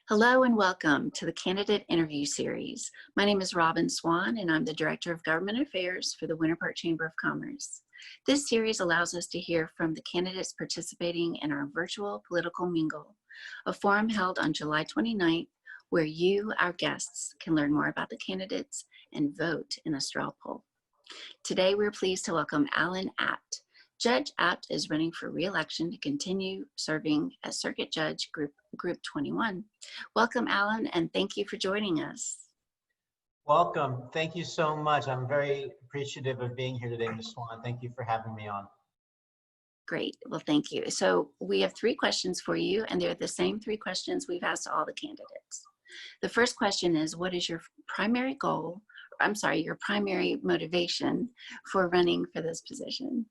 Hello and welcome to the Candidate Interview Series. My name is Robin Swan and I'm the Director of Government Affairs for the Winter Park Chamber of Commerce. This series allows us to hear from the candidates participating in our virtual political mingle, a forum held on July 29th where you, our guests, can learn more about the candidates and vote in a straw poll. Today we're pleased to welcome Alan Apte. Judge Apte is running for re-election to continue serving as Circuit Judge Group 21. Welcome, Alan, and thank you for joining us. Welcome. Thank you so much. I'm very appreciative of being here today, Ms. Swan. Thank you for having me on. Great. Well, thank you. So we have 3 questions for you, and they're the same 3 questions we've asked all the candidates. The first question is, what is your primary goal, your primary motivation for running for this position?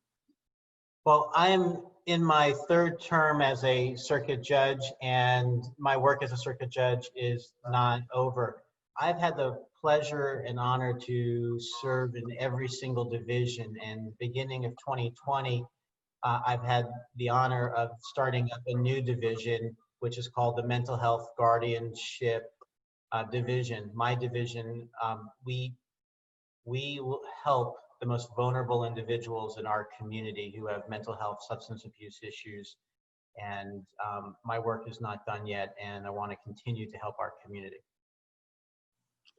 Well, I'm in my 3rd term as a circuit judge, and my work as a circuit judge is not over. I've had the pleasure and honor to serve in every single division, and beginning of 2020, I've had the honor of starting up a new division, which is called the Mental Health Guardianship Division. My division, we will help the most vulnerable individuals in our community who have mental health, substance abuse issues. And my work is not done yet, and I want to continue to help our community.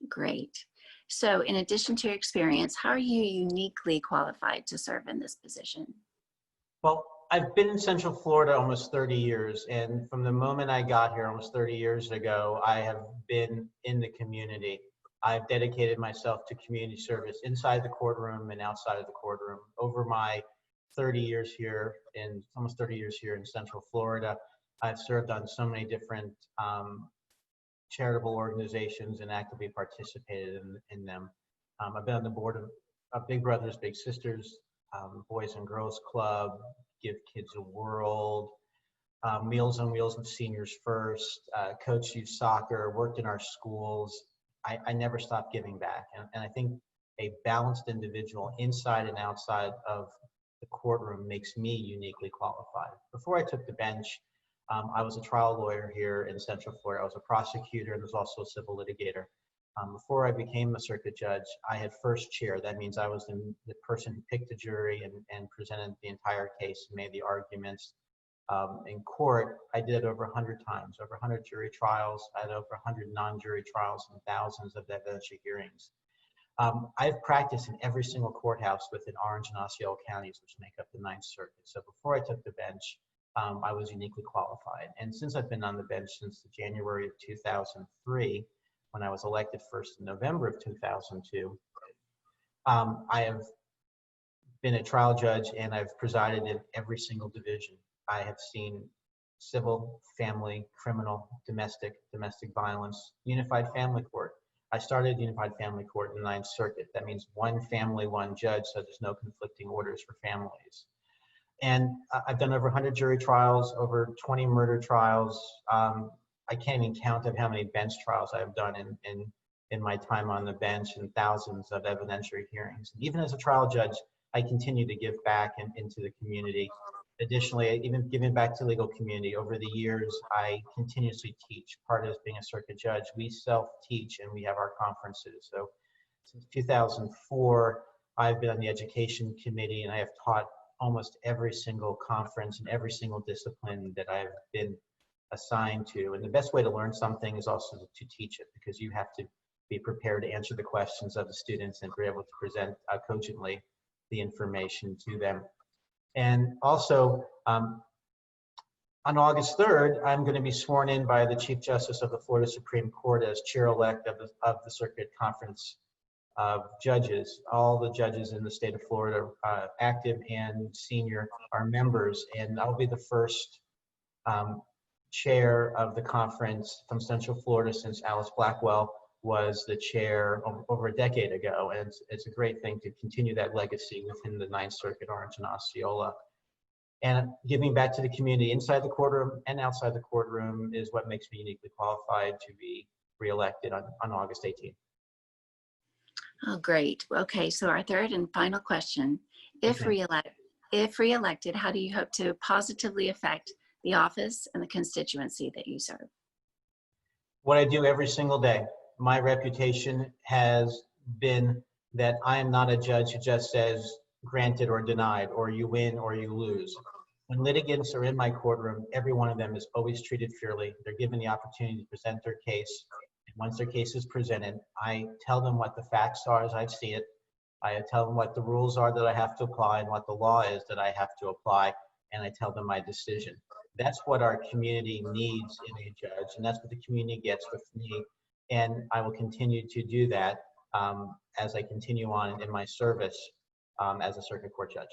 Great. So in addition to your experience, how are you uniquely qualified to serve in this position? Well, I've been in Central Florida almost 30 years, and from the moment I got here almost 30 years ago, I have been in the community. I've dedicated myself to community service inside the courtroom and outside of the courtroom. Over my 30 years here, almost 30 years here in Central Florida, I've served on so many different charitable organizations and actively participated in them. I've been on the board of Big Brothers Big Sisters, Boys and Girls Club, Give Kids a World, Meals on Wheels with Seniors First, coached youth soccer, worked in our schools. I never stopped giving back. And I think a balanced individual inside and outside of the courtroom makes me uniquely qualified. Before I took the bench, I was a trial lawyer here in Central Florida. I was a prosecutor and was also a civil litigator. Before I became a circuit judge, I had first chair. That means I was the person who picked the jury and presented the entire case and made the arguments. In court, I did over 100 times, over 100 jury trials. I had over 100 non-jury trials and thousands of evidentiary hearings. I've practiced in every single courthouse within Orange and Osceola counties, which make up the 9th Circuit. So before I took the bench, I was uniquely qualified. And since I've been on the bench since January of 2003, when I was elected first in November of 2002, I have been a trial judge and I've presided in every single division. I have seen civil, family, criminal, domestic violence, unified family court. I started unified family court in the 9th Circuit. That means one family, one judge, so there's no conflicting orders for families. And I've done over 100 jury trials, over 20 murder trials. I can't even count of how many bench trials I've done in my time on the bench, and thousands of evidentiary hearings. And even as a trial judge, I continue to give back into the community. Additionally, even giving back to the legal community. Over the years, I continuously teach. Part of being a circuit judge, we self-teach and we have our conferences. So since 2004, I've been on the education committee and I have taught almost every single conference and every single discipline that I've been assigned to. And the best way to learn something is also to teach it, because you have to be prepared to answer the questions of the students and be able to present cogently the information to them. And also, on August 3rd, I'm going to be sworn in by the Chief Justice of the Florida Supreme Court as chair-elect of the Circuit Conference of Judges. All the judges in the state of Florida, active and senior, are members, and I'll be the first chair of the conference from Central Florida since Alice Blackwell was the chair over a decade ago. And it's a great thing to continue that legacy within the 9th Circuit, Orange and Osceola. And giving back to the community inside the courtroom and outside the courtroom is what makes me uniquely qualified to be reelected on August 18th. Oh, great. Okay, so our third and final question. If reelected, how do you hope to positively affect the office and the constituency that you serve? What I do every single day. My reputation has been that I am not a judge who just says granted or denied, or you win or you lose. When litigants are in my courtroom, every one of them is always treated fairly. They're given the opportunity to present their case. And once their case is presented, I tell them what the facts are as I see it. I tell them what the rules are that I have to apply and what the law is that I have to apply, and I tell them my decision. That's what our community needs in a judge, and that's what the community gets with me. And I will continue to do that as I continue on in my service as a circuit court judge.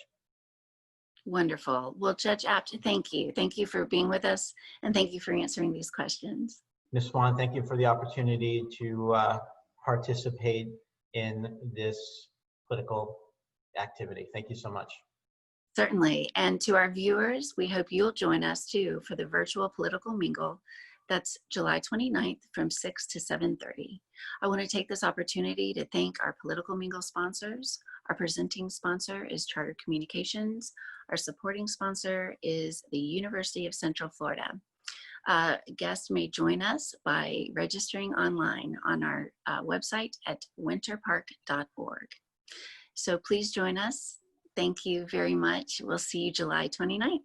Wonderful. Well, Judge Apte, thank you. Thank you for being with us, and thank you for answering these questions. Ms. Swan, thank you for the opportunity to participate in this political activity. Thank you so much. Certainly. And to our viewers, we hope you'll join us too for the virtual political mingle. That's July 29th from 6 to 7:30. I want to take this opportunity to thank our political mingle sponsors. Our presenting sponsor is Charter Communications. Our supporting sponsor is the University of Central Florida. Guests may join us by registering online on our website at winterpark.org. So please join us. Thank you very much. We'll see you July 29th.